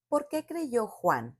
¿Por qué creyó Juan?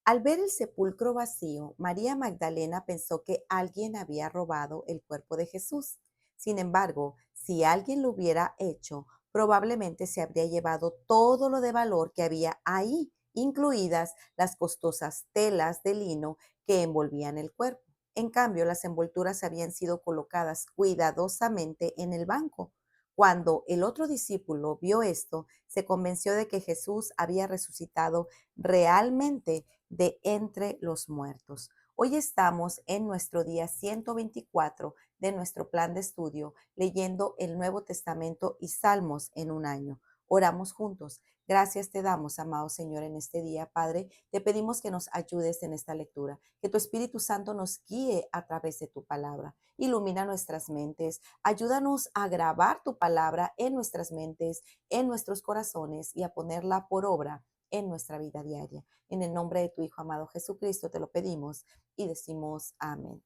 Al ver el sepulcro vacío, María Magdalena pensó que alguien había robado el cuerpo de Jesús. Sin embargo, si alguien lo hubiera hecho, probablemente se habría llevado todo lo de valor que había ahí, incluidas las costosas telas de lino que envolvían el cuerpo. En cambio, las envolturas habían sido colocadas cuidadosamente en el banco. Cuando el otro discípulo vio esto, se convenció de que Jesús había resucitado realmente de entre los muertos. Hoy estamos en nuestro día 124 de nuestro plan de estudio, leyendo el Nuevo Testamento y Salmos en un año. Oramos juntos. Gracias te damos, amado Señor, en este día, Padre. Te pedimos que nos ayudes en esta lectura, que tu Espíritu Santo nos guíe a través de tu palabra. Ilumina nuestras mentes, ayúdanos a grabar tu palabra en nuestras mentes, en nuestros corazones y a ponerla por obra en nuestra vida diaria. En el nombre de tu Hijo amado Jesucristo te lo pedimos y decimos amén.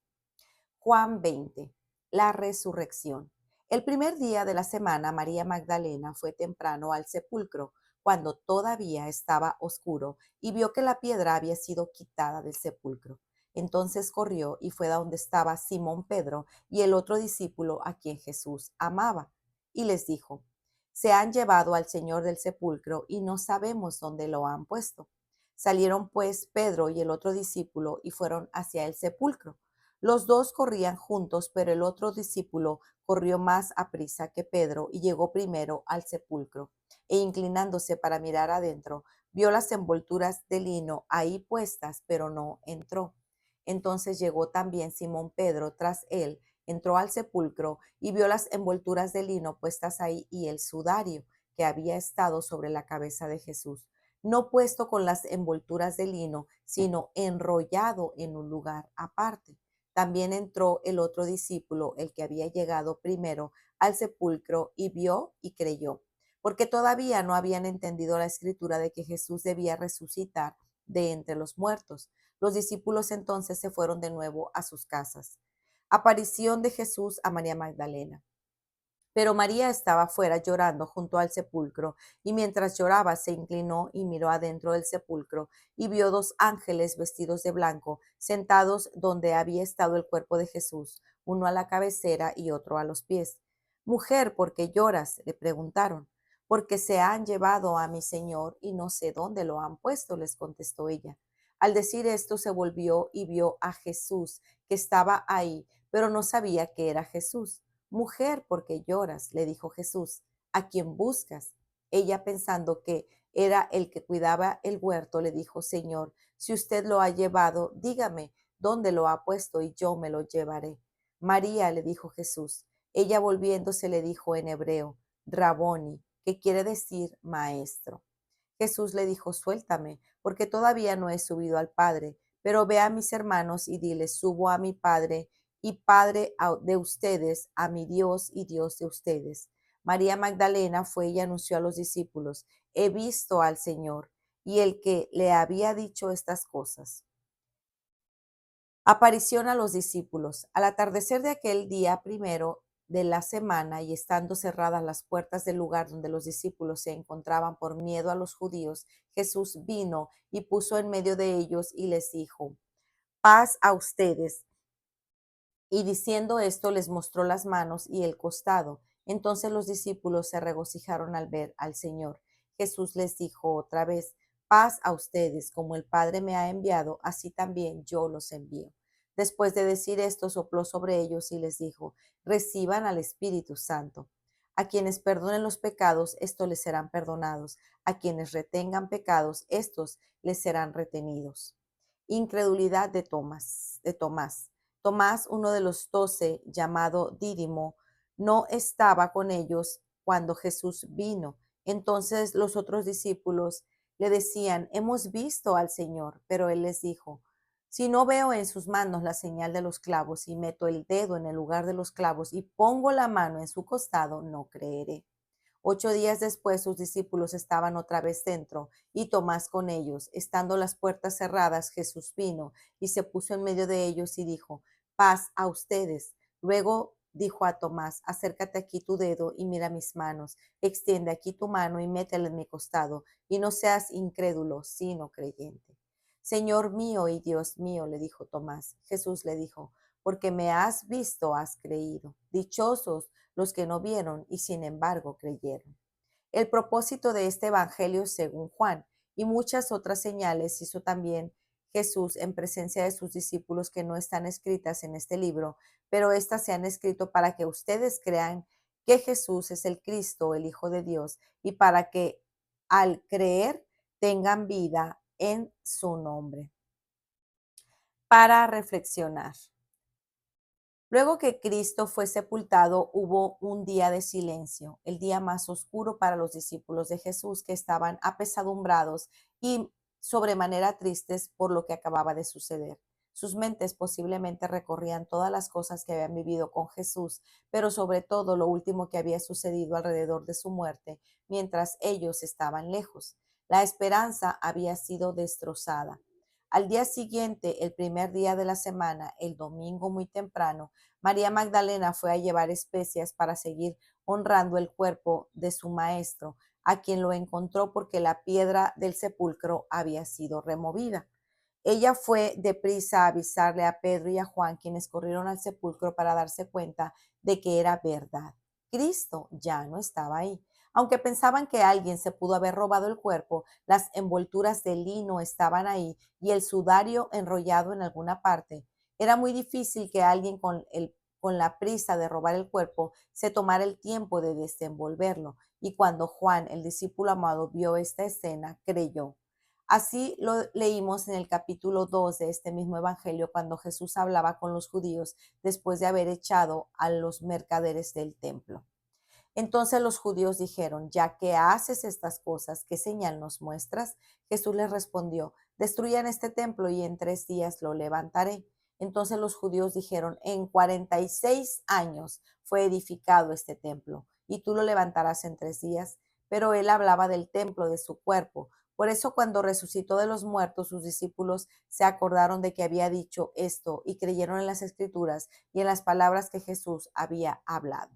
Juan 20, la resurrección. El primer día de la semana, María Magdalena fue temprano al sepulcro, cuando todavía estaba oscuro, y vio que la piedra había sido quitada del sepulcro. Entonces corrió y fue a donde estaba Simón Pedro y el otro discípulo a quien Jesús amaba, y les dijo: Se han llevado al Señor del sepulcro y no sabemos dónde lo han puesto. Salieron pues Pedro y el otro discípulo y fueron hacia el sepulcro. Los dos corrían juntos, pero el otro discípulo corrió más aprisa que Pedro y llegó primero al sepulcro. E inclinándose para mirar adentro, vio las envolturas de lino ahí puestas, pero no entró. Entonces llegó también Simón Pedro tras él, entró al sepulcro y vio las envolturas de lino puestas ahí y el sudario que había estado sobre la cabeza de Jesús, no puesto con las envolturas de lino, sino enrollado en un lugar aparte. También entró el otro discípulo, el que había llegado primero al sepulcro, y vio y creyó, porque todavía no habían entendido la escritura de que Jesús debía resucitar de entre los muertos. Los discípulos entonces se fueron de nuevo a sus casas. Aparición de Jesús a María Magdalena. Pero María estaba fuera llorando junto al sepulcro, y mientras lloraba se inclinó y miró adentro del sepulcro, y vio dos ángeles vestidos de blanco, sentados donde había estado el cuerpo de Jesús, uno a la cabecera y otro a los pies. Mujer, ¿por qué lloras?, le preguntaron. Porque se han llevado a mi Señor y no sé dónde lo han puesto, les contestó ella. Al decir esto se volvió y vio a Jesús, que estaba ahí, pero no sabía que era Jesús. Mujer, ¿por qué lloras?, le dijo Jesús. ¿A quién buscas? Ella, pensando que era el que cuidaba el huerto, le dijo: Señor, si usted lo ha llevado, dígame dónde lo ha puesto y yo me lo llevaré. María, le dijo Jesús. Ella, volviéndose, le dijo en hebreo: Raboni, que quiere decir maestro. Jesús le dijo: Suéltame, porque todavía no he subido al Padre, pero ve a mis hermanos y diles: Subo a mi Padre y Padre de ustedes, a mi Dios y Dios de ustedes. María Magdalena fue y anunció a los discípulos: He visto al Señor. Y el que le había dicho estas cosas. Aparición a los discípulos. Al atardecer de aquel día primero de la semana, y estando cerradas las puertas del lugar donde los discípulos se encontraban por miedo a los judíos, Jesús vino y puso en medio de ellos y les dijo: Paz a ustedes. Y diciendo esto les mostró las manos y el costado. Entonces los discípulos se regocijaron al ver al Señor. Jesús les dijo otra vez: Paz a ustedes, como el Padre me ha enviado, así también yo los envío. Después de decir esto, sopló sobre ellos y les dijo: Reciban al Espíritu Santo. A quienes perdonen los pecados, estos les serán perdonados. A quienes retengan pecados, estos les serán retenidos. Incredulidad de Tomás. Tomás, uno de los 12, llamado Dídimo, no estaba con ellos cuando Jesús vino. Entonces los otros discípulos le decían: Hemos visto al Señor. Pero él les dijo: Si no veo en sus manos la señal de los clavos, y meto el dedo en el lugar de los clavos, y pongo la mano en su costado, no creeré. 8 días después sus discípulos estaban otra vez dentro, y Tomás con ellos. Estando las puertas cerradas, Jesús vino y se puso en medio de ellos y dijo: Paz a ustedes. Luego dijo a Tomás, acércate aquí tu dedo y mira mis manos, extiende aquí tu mano y métela en mi costado, y no seas incrédulo, sino creyente. Señor mío y Dios mío, le dijo Tomás. Jesús le dijo, porque me has visto, has creído. Dichosos los que no vieron y sin embargo creyeron. El propósito de este evangelio, según Juan, y muchas otras señales hizo también Jesús en presencia de sus discípulos que no están escritas en este libro, pero estas se han escrito para que ustedes crean que Jesús es el Cristo, el Hijo de Dios, y para que al creer tengan vida en su nombre. Para reflexionar. Luego que Cristo fue sepultado, hubo un día de silencio, el día más oscuro para los discípulos de Jesús que estaban apesadumbrados y sobremanera tristes por lo que acababa de suceder. Sus mentes posiblemente recorrían todas las cosas que habían vivido con Jesús, pero sobre todo lo último que había sucedido alrededor de su muerte, mientras ellos estaban lejos. La esperanza había sido destrozada. Al día siguiente, el primer día de la semana, el domingo muy temprano, María Magdalena fue a llevar especias para seguir honrando el cuerpo de su maestro, a quien lo encontró porque la piedra del sepulcro había sido removida. Ella fue deprisa a avisarle a Pedro y a Juan, quienes corrieron al sepulcro para darse cuenta de que era verdad. Cristo ya no estaba ahí. Aunque pensaban que alguien se pudo haber robado el cuerpo, las envolturas de lino estaban ahí y el sudario enrollado en alguna parte. Era muy difícil que alguien con la prisa de robar el cuerpo se tomara el tiempo de desenvolverlo. Y cuando Juan, el discípulo amado, vio esta escena, creyó. Así lo leímos en el capítulo 2 de este mismo evangelio cuando Jesús hablaba con los judíos después de haber echado a los mercaderes del templo. Entonces los judíos dijeron, ya que haces estas cosas, ¿qué señal nos muestras? Jesús les respondió, destruyan este templo y en 3 días lo levantaré. Entonces los judíos dijeron, en 46 años fue edificado este templo y tú lo levantarás en 3 días. Pero él hablaba del templo de su cuerpo. Por eso cuando resucitó de los muertos, sus discípulos se acordaron de que había dicho esto y creyeron en las escrituras y en las palabras que Jesús había hablado.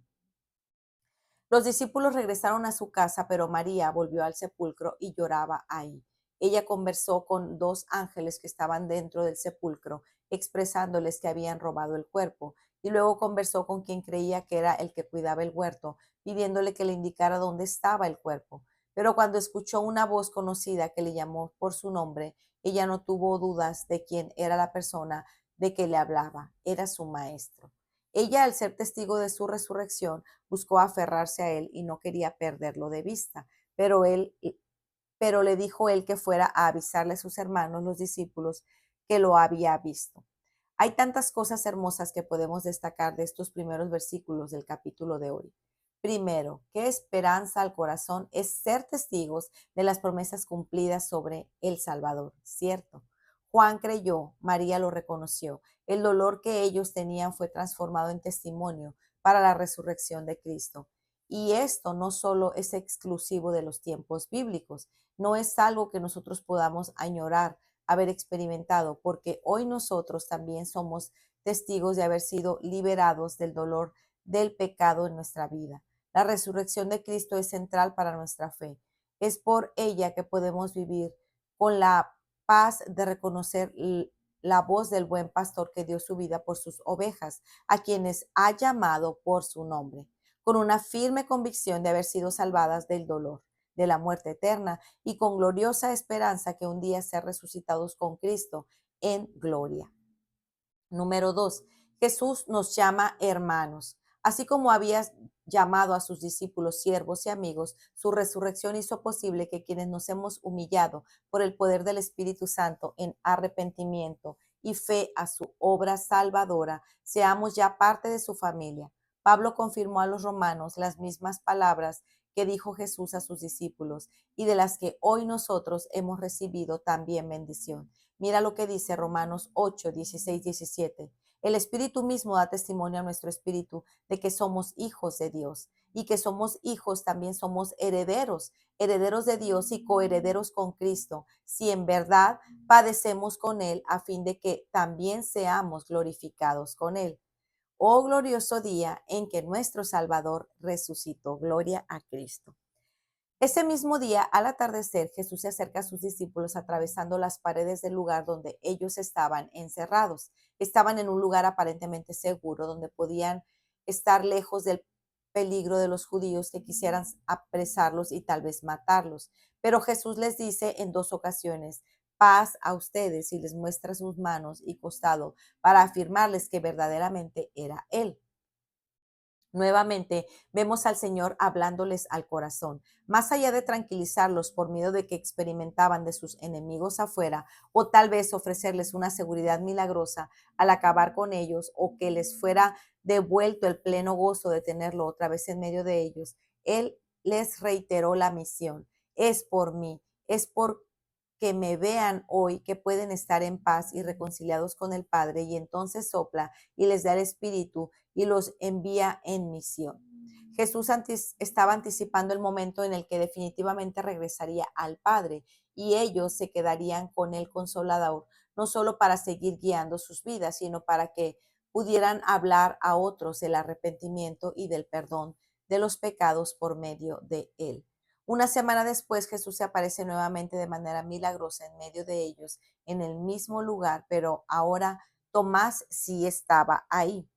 Los discípulos regresaron a su casa, pero María volvió al sepulcro y lloraba ahí. Ella conversó con 2 ángeles que estaban dentro del sepulcro, expresándoles que habían robado el cuerpo, y luego conversó con quien creía que era el que cuidaba el huerto, pidiéndole que le indicara dónde estaba el cuerpo. Pero cuando escuchó una voz conocida que le llamó por su nombre, ella no tuvo dudas de quién era la persona de que le hablaba. Era su maestro. Ella, al ser testigo de su resurrección, buscó aferrarse a él y no quería perderlo de vista, pero le dijo él que fuera a avisarle a sus hermanos, los discípulos, que lo había visto. Hay tantas cosas hermosas que podemos destacar de estos primeros versículos del capítulo de hoy. Primero, qué esperanza al corazón es ser testigos de las promesas cumplidas sobre el Salvador, ¿cierto? Juan creyó, María lo reconoció. El dolor que ellos tenían fue transformado en testimonio para la resurrección de Cristo. Y esto no solo es exclusivo de los tiempos bíblicos, no es algo que nosotros podamos añorar haber experimentado, porque hoy nosotros también somos testigos de haber sido liberados del dolor del pecado en nuestra vida. La resurrección de Cristo es central para nuestra fe. Es por ella que podemos vivir con la paz de reconocer la voz del buen pastor que dio su vida por sus ovejas, a quienes ha llamado por su nombre, con una firme convicción de haber sido salvadas del dolor, de la muerte eterna y con gloriosa esperanza que un día ser resucitados con Cristo en gloria. Número 2. Jesús nos llama hermanos. Así como había llamado a sus discípulos siervos y amigos, su resurrección hizo posible que quienes nos hemos humillado por el poder del Espíritu Santo en arrepentimiento y fe a su obra salvadora, seamos ya parte de su familia. Pablo confirmó a los romanos las mismas palabras que dijo Jesús a sus discípulos y de las que hoy nosotros hemos recibido también bendición. Mira lo que dice Romanos 8, 16, 17. El Espíritu mismo da testimonio a nuestro espíritu de que somos hijos de Dios y que somos hijos también somos herederos, herederos de Dios y coherederos con Cristo, si en verdad padecemos con Él a fin de que también seamos glorificados con Él. Oh glorioso día en que nuestro Salvador resucitó. Gloria a Cristo. Ese mismo día, al atardecer, Jesús se acerca a sus discípulos atravesando las paredes del lugar donde ellos estaban encerrados. Estaban en un lugar aparentemente seguro, donde podían estar lejos del peligro de los judíos que quisieran apresarlos y tal vez matarlos. Pero Jesús les dice en dos ocasiones, paz a ustedes, y les muestra sus manos y costado para afirmarles que verdaderamente era Él. Nuevamente vemos al Señor hablándoles al corazón, más allá de tranquilizarlos por miedo de que experimentaban de sus enemigos afuera, o tal vez ofrecerles una seguridad milagrosa al acabar con ellos, o que les fuera devuelto el pleno gozo de tenerlo otra vez en medio de ellos. Él les reiteró la misión. Es por mí, es por que me vean hoy que pueden estar en paz y reconciliados con el Padre, y entonces sopla y les da el Espíritu y los envía en misión. Jesús estaba anticipando el momento en el que definitivamente regresaría al Padre, y ellos se quedarían con el Consolador, no solo para seguir guiando sus vidas, sino para que pudieran hablar a otros del arrepentimiento y del perdón de los pecados por medio de Él. Una semana después, Jesús se aparece nuevamente de manera milagrosa en medio de ellos, en el mismo lugar, pero ahora Tomás sí estaba ahí.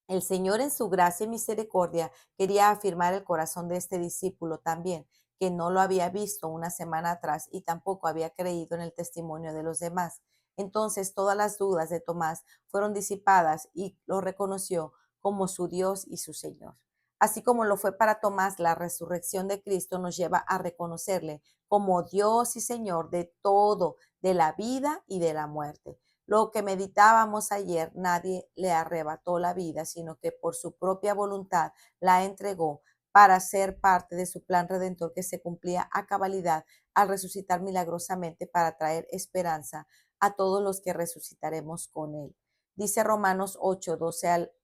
El Señor, en su gracia y misericordia, quería afirmar el corazón de este discípulo también, que no lo había visto una semana atrás y tampoco había creído en el testimonio de los demás. Entonces todas las dudas de Tomás fueron disipadas y lo reconoció como su Dios y su Señor. Así como lo fue para Tomás, la resurrección de Cristo nos lleva a reconocerle como Dios y Señor de todo, de la vida y de la muerte. Lo que meditábamos ayer, nadie le arrebató la vida, sino que por su propia voluntad la entregó para ser parte de su plan redentor que se cumplía a cabalidad al resucitar milagrosamente para traer esperanza a todos los que resucitaremos con él. Dice Romanos 8,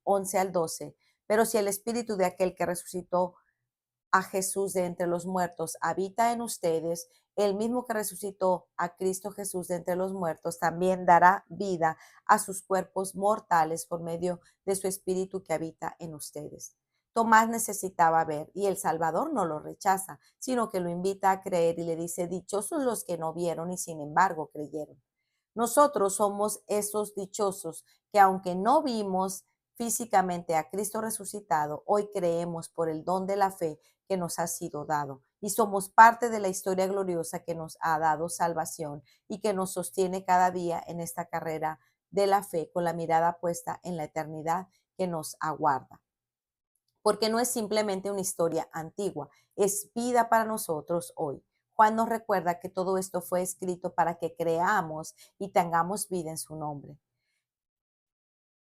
11 al 12, pero si el espíritu de aquel que resucitó a Jesús de entre los muertos habita en ustedes, el mismo que resucitó a Cristo Jesús de entre los muertos también dará vida a sus cuerpos mortales por medio de su espíritu que habita en ustedes. Tomás necesitaba ver y el Salvador no lo rechaza, sino que lo invita a creer y le dice, dichosos los que no vieron y sin embargo creyeron. Nosotros somos esos dichosos que aunque no vimos físicamente a Cristo resucitado, hoy creemos por el don de la fe que nos ha sido dado y somos parte de la historia gloriosa que nos ha dado salvación y que nos sostiene cada día en esta carrera de la fe con la mirada puesta en la eternidad que nos aguarda. Porque no es simplemente una historia antigua, es vida para nosotros hoy. Juan nos recuerda que todo esto fue escrito para que creamos y tengamos vida en su nombre.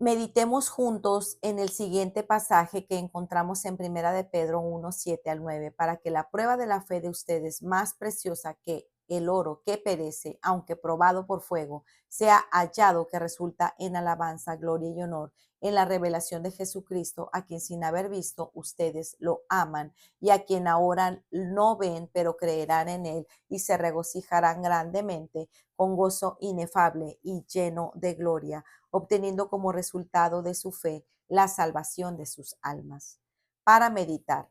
Meditemos juntos en el siguiente pasaje que encontramos en Primera de Pedro 1, 7 al 9, para que la prueba de la fe de ustedes, más preciosa que el oro que perece, aunque probado por fuego, sea hallado que resulta en alabanza, gloria y honor en la revelación de Jesucristo, a quien sin haber visto ustedes lo aman y a quien ahora no ven, pero creerán en él y se regocijarán grandemente con gozo inefable y lleno de gloria, obteniendo como resultado de su fe la salvación de sus almas. Para meditar,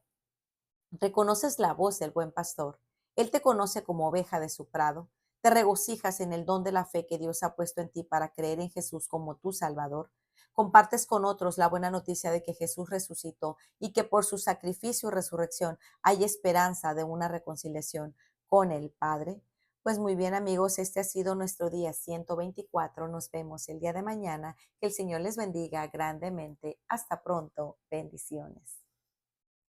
reconoces la voz del buen pastor. Él te conoce como oveja de su prado. Te regocijas en el don de la fe que Dios ha puesto en ti para creer en Jesús como tu Salvador. Compartes con otros la buena noticia de que Jesús resucitó y que por su sacrificio y resurrección hay esperanza de una reconciliación con el Padre. Pues muy bien, amigos, este ha sido nuestro día 124. Nos vemos el día de mañana. Que el Señor les bendiga grandemente. Hasta pronto. Bendiciones.